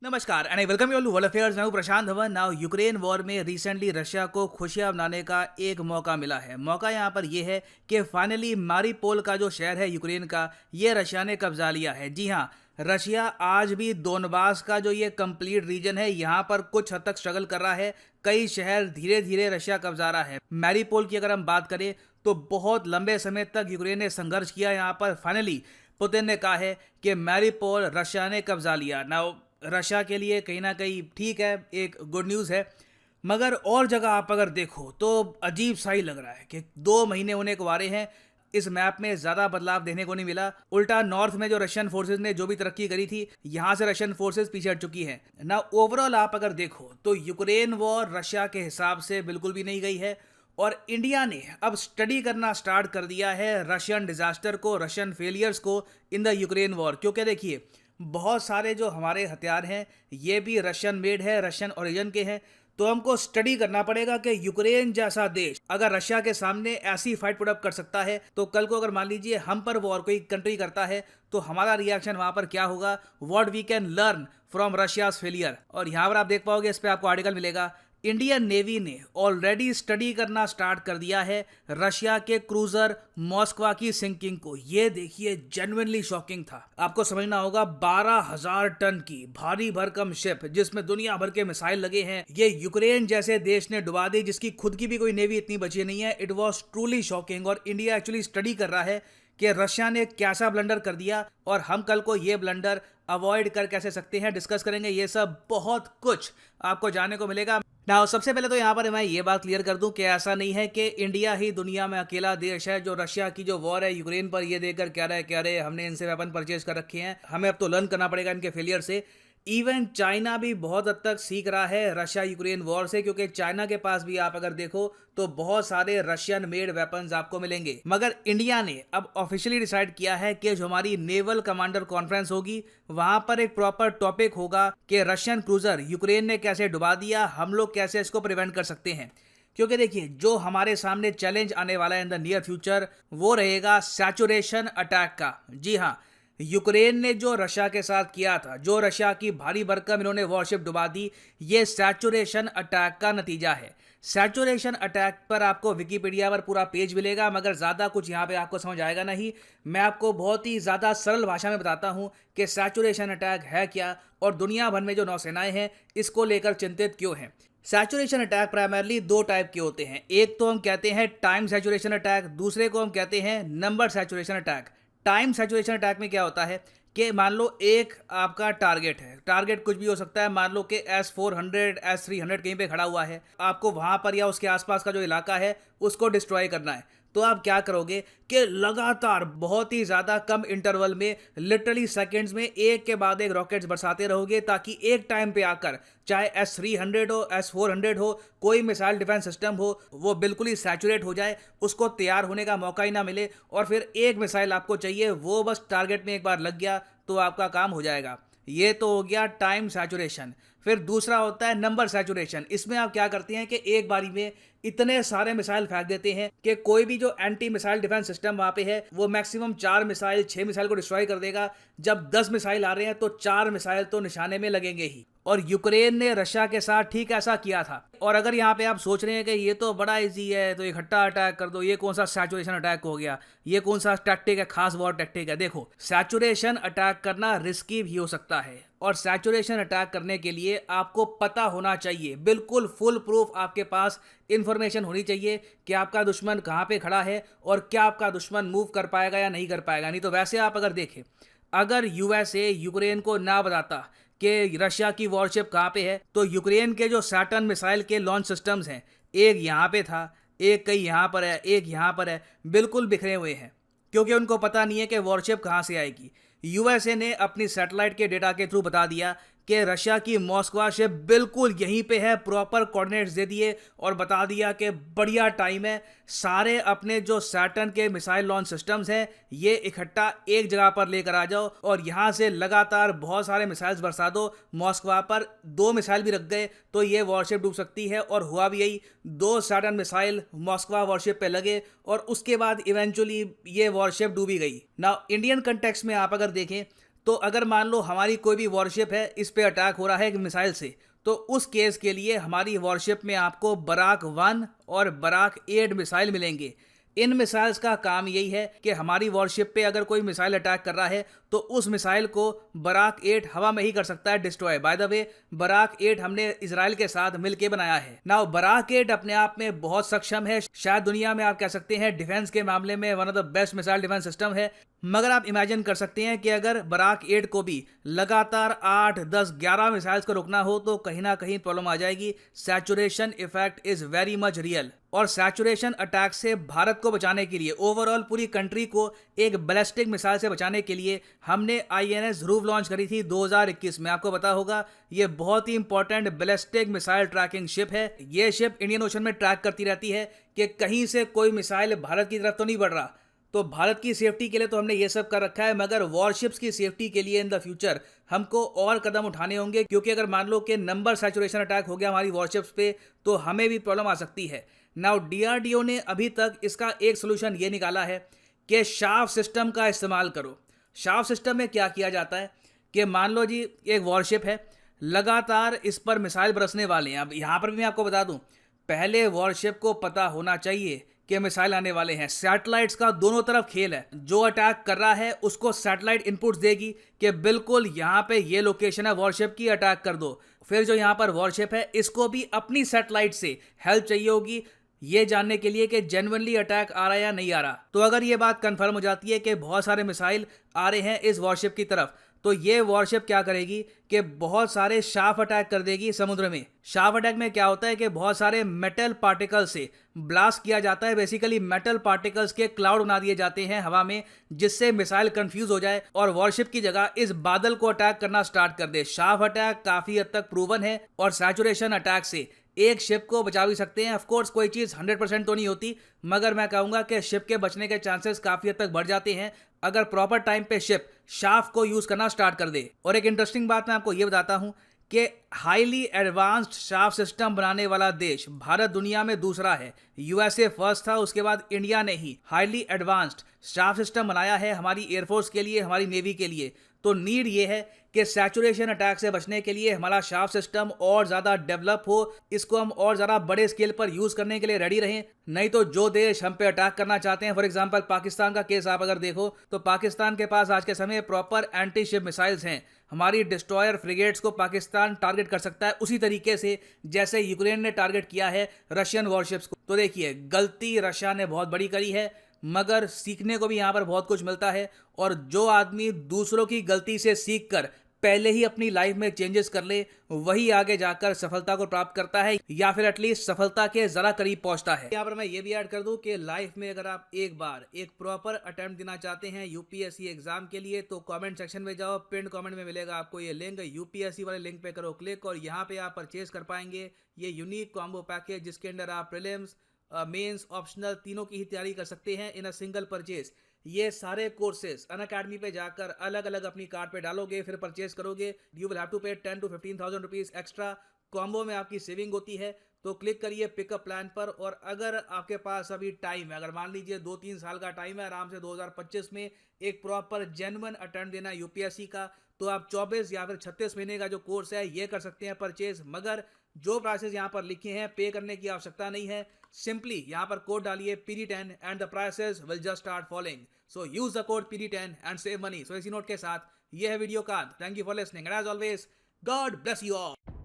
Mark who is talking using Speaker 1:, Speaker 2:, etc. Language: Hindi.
Speaker 1: नमस्कार and I welcome you all to world affairs. मैं हूं Prashant Dhawan. Now Ukraine war में रिसेंटली रशिया को खुशियां मनाने का एक मौका मिला है। मौका यहां पर यह है कि फाइनली मारिपोल का जो शहर है यूक्रेन का, ये रशिया ने कब्जा लिया है। जी हां, रशिया आज भी दोनबास का जो ये कंप्लीट रीजन है यहां पर कुछ हद तक स्ट्रगल कर रहा है। कई शहर धीरे धीरे रशिया कब्जा रहा है। मैरिपोल की अगर हम बात करें तो बहुत लंबे समय तक यूक्रेन ने संघर्ष किया। यहाँ पर फाइनली पुतिन ने कहा है कि मैरिपोल रशिया ने कब्जा लिया। नाउ रशिया के लिए कहीं ना कहीं ठीक है, एक गुड न्यूज़ है, मगर और जगह आप अगर देखो तो अजीब सा ही लग रहा है कि 2 महीने होने को आ रहे हैं, इस मैप में ज़्यादा बदलाव देखने को नहीं मिला। उल्टा नॉर्थ में जो रशियन फोर्सेज ने जो भी तरक्की करी थी, यहाँ से रशियन फोर्सेज पीछे हट चुकी हैं ना। ओवरऑल आप अगर देखो तो यूक्रेन वॉर रशिया के हिसाब से बिल्कुल भी नहीं गई है और इंडिया ने अब स्टडी करना स्टार्ट कर दिया है रशियन डिजास्टर को, रशियन फेलियर्स को इन द यूक्रेन वॉर। क्योंकि देखिए, बहुत सारे जो हमारे हथियार हैं ये भी रशियन मेड है, रशियन ओरिजिन के हैं। तो हमको स्टडी करना पड़ेगा कि यूक्रेन जैसा देश अगर रशिया के सामने ऐसी फाइट पुट अप कर सकता है, तो कल को अगर मान लीजिए हम पर वॉर कोई कंट्री करता है तो हमारा रिएक्शन वहां पर क्या होगा, what we can learn from Russia's failure. और यहाँ पर आप देख पाओगे, इस पर आपको आर्टिकल मिलेगा। इंडियन नेवी ने ऑलरेडी स्टडी करना स्टार्ट कर दिया है रशिया के क्रूजर मॉस्कवा की सिंकिंग को। ये देखिए, जेन्युइनली शॉकिंग था। आपको समझना होगा, 12,000 टन की भारी भरकम शिप जिसमें दुनिया भर के मिसाइल लगे हैं, ये यूक्रेन जैसे देश ने डुबा दी जिसकी खुद की भी कोई नेवी इतनी बची नहीं है। It was truly shocking. और इंडिया एक्चुअली स्टडी कर रहा है कि रशिया ने कैसा ब्लंडर कर दिया और हम कल को ये ब्लंडर अवॉइड कर कैसे सकते हैं। डिस्कस करेंगे ये सब, बहुत कुछ आपको जानने को मिलेगा। ना सबसे पहले तो यहाँ पर मैं ये बात क्लियर कर दूं कि ऐसा नहीं है कि इंडिया ही दुनिया में अकेला देश है जो रशिया की जो वॉर है यूक्रेन पर ये देखकर कह रहा है हमने इनसे वेपन परचेज कर रखे हैं, हमें अब तो लर्न करना पड़ेगा इनके फेलियर से। इवन चाइना भी बहुत हद तक सीख रहा है रशिया यूक्रेन वॉर से, क्योंकि चाइना के पास भी आप अगर देखो तो बहुत सारे रशियन मेड वेपन्स आपको मिलेंगे। मगर इंडिया ने अब ऑफिशियली डिसाइड किया है कि जो हमारी नेवल कमांडर कॉन्फ्रेंस होगी वहां पर एक प्रॉपर टॉपिक होगा कि रशियन क्रूजर यूक्रेन ने कैसे डुबा दिया, हम लोग कैसे इसको प्रिवेंट कर सकते हैं। क्योंकि देखिए, जो हमारे सामने चैलेंज आने वाला है इन द नियर फ्यूचर वो रहेगा सैचुरेशन अटैक का। जी हाँ, यूक्रेन ने जो रशिया के साथ किया था, जो रशिया की भारी भरकम इन्होंने वॉरशिप डुबा दी, ये सैचुरेशन अटैक का नतीजा है। सैचुरेशन अटैक पर आपको विकिपीडिया पर पूरा पेज मिलेगा, मगर ज़्यादा कुछ यहाँ पे आपको समझ आएगा नहीं। मैं आपको बहुत ही ज़्यादा सरल भाषा में बताता हूँ कि सैचुरेशन अटैक है क्या और दुनिया भर में जो नौसेनाएं हैं इसको लेकर चिंतित क्यों हैं। सैचुरेशन अटैक प्राइमरली 2 टाइप के होते हैं। एक तो हम कहते हैं टाइम सैचुरेशन अटैक, दूसरे को हम कहते हैं number saturation attack. Time saturation attack में क्या होता है कि मान लो एक आपका टारगेट है, टारगेट कुछ भी हो सकता है, मान लो कि S-400 S-300 कहीं पे खड़ा हुआ है, आपको वहां पर या उसके आसपास का जो इलाका है उसको डिस्ट्रॉय करना है। तो आप क्या करोगे कि लगातार बहुत ही ज़्यादा कम इंटरवल में, लिटरली सेकेंड्स में एक के बाद एक रॉकेट्स बरसाते रहोगे, ताकि एक टाइम पे आकर चाहे S-300 हो, S-400 हो, कोई मिसाइल डिफेंस सिस्टम हो, वो बिल्कुल ही सैचुरेट हो जाए, उसको तैयार होने का मौका ही ना मिले और फिर एक मिसाइल आपको चाहिए, वो बस टारगेट में एक बार लग गया तो आपका काम हो जाएगा। ये तो हो गया टाइम सैचुरेशन। फिर दूसरा होता है नंबर सैचुरेशन। इसमें आप क्या करते हैं कि एक बारी में इतने सारे मिसाइल फेंक देते हैं कि कोई भी जो एंटी मिसाइल डिफेंस सिस्टम वहां पे है वो मैक्सिमम 4 मिसाइल 6 मिसाइल को डिस्ट्रॉय कर देगा। जब 10 मिसाइल आ रहे हैं तो 4 मिसाइल तो निशाने में लगेंगे ही। और यूक्रेन ने रशिया के साथ ठीक ऐसा किया था। और अगर यहाँ पे आप सोच रहे हैं कि ये तो बड़ा इजी है तो इकट्ठा अटैक कर दो, ये कौन सा सैचुरेशन अटैक हो गया, ये कौन सा टैक्टिक है, खास वॉर टैक्टिक है। देखो, सैचुरेशन अटैक करना रिस्की भी हो सकता है और सैचुरेशन अटैक करने के लिए आपको पता होना चाहिए, बिल्कुल फुल प्रूफ आपके पास इंफॉर्मेशन होनी चाहिए कि आपका दुश्मन कहाँ पे खड़ा है और क्या आपका दुश्मन मूव कर पाएगा या नहीं कर पाएगा। नहीं तो वैसे आप अगर देखें, अगर यूएसए यूक्रेन को ना बताता कि रशिया की वॉरशिप कहाँ पे है, तो यूक्रेन के जो सैटर्न मिसाइल के लॉन्च सिस्टम्स हैं, एक यहाँ पे था, एक कहीं यहाँ पर है, एक यहाँ पर है, बिल्कुल बिखरे हुए हैं, क्योंकि उनको पता नहीं है कि वॉरशिप कहाँ से आएगी। यूएसए ने अपनी सैटेलाइट के डेटा के थ्रू बता दिया कि रशिया की मॉस्कवा शिप बिल्कुल यहीं पे है, प्रॉपर कोऑर्डिनेट्स दे दिए और बता दिया कि बढ़िया टाइम है, सारे अपने जो सैटर्न के मिसाइल लॉन्च सिस्टम्स हैं ये इकट्ठा एक जगह पर लेकर आ जाओ और यहाँ से लगातार बहुत सारे मिसाइल्स बरसा दो मॉस्कवा पर। 2 मिसाइल भी रख गए तो ये वॉरशिप डूब सकती है, और हुआ भी यही। 2 सैटर्न मिसाइल मॉस्कवा वॉरशिप पे लगे और उसके बाद इवेंचुअली ये वॉरशिप डूबी गई। ना इंडियन कंटेक्स्ट में आप अगर देखें तो अगर मान लो हमारी कोई भी वॉरशिप है, इस पे अटैक हो रहा है एक मिसाइल से, तो उस केस के लिए हमारी वॉरशिप में आपको बराक 1 और बराक 8 मिसाइल मिलेंगे। इन मिसाइल्स का काम यही है कि हमारी वॉरशिप पे अगर कोई मिसाइल अटैक कर रहा है तो उस मिसाइल को बराक 8 हवा में ही कर सकता है destroy. By the way, Barak 8 हमने इजराइल के साथ मिलकर बनाया है। नाउ बराक 8 अपने आप में बहुत सक्षम है, शायद दुनिया में आप कह सकते हैं डिफेंस के मामले में one of the best missile defence system है। मगर आप इमेजिन कर सकते हैं कि अगर बराक 8 को भी लगातार 8, 10, 11 मिसाइल्स को रोकना हो तो कहीं ना कहीं प्रॉब्लम आ जाएगी। Saturation effect is very much real. और सैचुरेशन अटैक से भारत को बचाने के लिए, ओवरऑल पूरी कंट्री को एक बैलिस्टिक मिसाइल से बचाने के लिए हमने INS ध्रुव लॉन्च करी थी 2021 में। आपको पता होगा ये बहुत ही important ballistic missile tracking ship है। ये शिप इंडियन ओशन में ट्रैक करती रहती है कि कहीं से कोई मिसाइल भारत की तरफ तो नहीं बढ़ रहा। तो भारत की सेफ्टी के लिए तो हमने ये सब कर रखा है, मगर वॉरशिप्स की सेफ्टी के लिए इन द फ्यूचर हमको और कदम उठाने होंगे, क्योंकि अगर मान लो कि नंबर सैचुरेशन अटैक हो गया हमारी वॉरशिप्स पे तो हमें भी प्रॉब्लम आ सकती है। नाउ DRDO ने अभी तक इसका एक सोल्यूशन ये निकाला है कि शार्प सिस्टम का इस्तेमाल करो। शार्प सिस्टम में क्या किया जाता है कि मान लो जी एक वॉरशिप है, लगातार इस पर मिसाइल बरसने वाले हैं। अब यहाँ पर भी मैं आपको बता दूं, पहले वॉरशिप को पता होना चाहिए कि मिसाइल आने वाले हैं। सैटेलाइट्स का दोनों तरफ खेल है, जो अटैक कर रहा है उसको सैटेलाइट इनपुट्स देगी कि बिल्कुल यहाँ पे ये लोकेशन है वॉरशिप की, अटैक कर दो। फिर जो यहाँ पर वॉरशिप है इसको भी अपनी सैटेलाइट से हेल्प चाहिए होगी ये जानने के लिए कि जेन्युइनली अटैक आ रहा है या नहीं आ रहा। तो अगर ये बात कंफर्म हो जाती है कि बहुत सारे मिसाइल आ रहे हैं इस वॉरशिप की तरफ, तो ये वॉरशिप क्या करेगी कि बहुत सारे शार्प अटैक कर देगी समुद्र में। शार्प अटैक में क्या होता है कि बहुत सारे मेटल पार्टिकल्स से ब्लास्ट किया जाता है। बेसिकली मेटल पार्टिकल्स के क्लाउड बना दिए जाते हैं हवा में, जिससे मिसाइल कंफ्यूज हो जाए और वॉरशिप की जगह इस बादल को अटैक करना स्टार्ट कर दे। शार्प अटैक काफी हद तक प्रूवन है और सैचुरेशन अटैक से एक शिप को बचा भी सकते हैं। ऑफकोर्स कोई चीज़ 100% तो नहीं होती, मगर मैं कहूँगा कि शिप के बचने के चांसेस काफ़ी हद तक बढ़ जाते हैं अगर प्रॉपर टाइम पे शिप शाफ्ट को यूज़ करना स्टार्ट कर दे। और एक इंटरेस्टिंग बात मैं आपको ये बताता हूँ कि हाईली एडवांस्ड शाफ्ट सिस्टम बनाने वाला देश भारत दुनिया में दूसरा है। USA फर्स्ट था, उसके बाद इंडिया ने ही हाईली एडवांस्ड शाफ्ट सिस्टम बनाया है हमारी एयरफोर्स के लिए, हमारी नेवी के लिए। तो नीड ये है कि सैचुरेशन अटैक से बचने के लिए हमारा शाफ्ट सिस्टम और ज़्यादा डेवलप हो, इसको हम और ज़्यादा बड़े स्केल पर यूज़ करने के लिए रेडी रहें। नहीं तो जो देश हम पे अटैक करना चाहते हैं, फॉर एग्जांपल पाकिस्तान का केस आप अगर देखो तो पाकिस्तान के पास आज के समय प्रॉपर एंटी शिप मिसाइल्स हैं। हमारी डिस्ट्रॉयर फ्रिगेट्स को पाकिस्तान टारगेट कर सकता है उसी तरीके से जैसे यूक्रेन ने टारगेट किया है रशियन वॉरशिप्स को। तो देखिए, गलती रशिया ने बहुत बड़ी करी है, मगर सीखने को भी यहाँ पर बहुत कुछ मिलता है। और जो आदमी दूसरों की गलती से सीख कर पहले ही अपनी लाइफ में चेंजेस कर ले, वही आगे जाकर सफलता को प्राप्त करता है, या फिर एटलीस्ट सफलता के जरा करीब पहुंचता है। यहाँ पर मैं ये भी ऐड कर दूं कि लाइफ में अगर आप एक बार एक प्रॉपर अटेम्प्ट देना चाहते हैं UPSC एग्जाम के लिए, तो कमेंट सेक्शन में जाओ, पिन कमेंट में मिलेगा आपको ये लिंक, UPSC वाले लिंक पे करो क्लिक और यहाँ पे आप परचेज कर पाएंगे ये यूनिक कॉम्बो पैकेज, जिसके अंदर आप प्रीलिम्स, मेंस, ऑप्शनल तीनों की ही तैयारी कर सकते हैं इन अ सिंगल परचेज। ये सारे कोर्सेज अनअकैडमी पे जाकर अलग अलग अपनी कार्ड पे डालोगे, फिर परचेज करोगे, यू विल हैव टू पे 10 to 15,000 रुपीज एक्स्ट्रा। कॉम्बो में आपकी सेविंग होती है। तो क्लिक करिए पिकअप प्लान पर। और अगर आपके पास अभी टाइम है, अगर मान लीजिए 2-3 साल का टाइम है, आराम से 2025 में एक प्रॉपर जेन्युइन अटेम्प्ट देना UPSC का, तो आप 24 या फिर 36 महीने का जो कोर्स है ये कर सकते हैं परचेज। मगर जो प्राइसेस यहाँ पर लिखे हैं पे करने की आवश्यकता नहीं है, सिंपली यहाँ पर कोड डालिए PD10 and the prices will just start following. So use the code PD10 and save money. So इसी नोट के साथ ये है वीडियो का। Thank you for listening and as always God bless you all.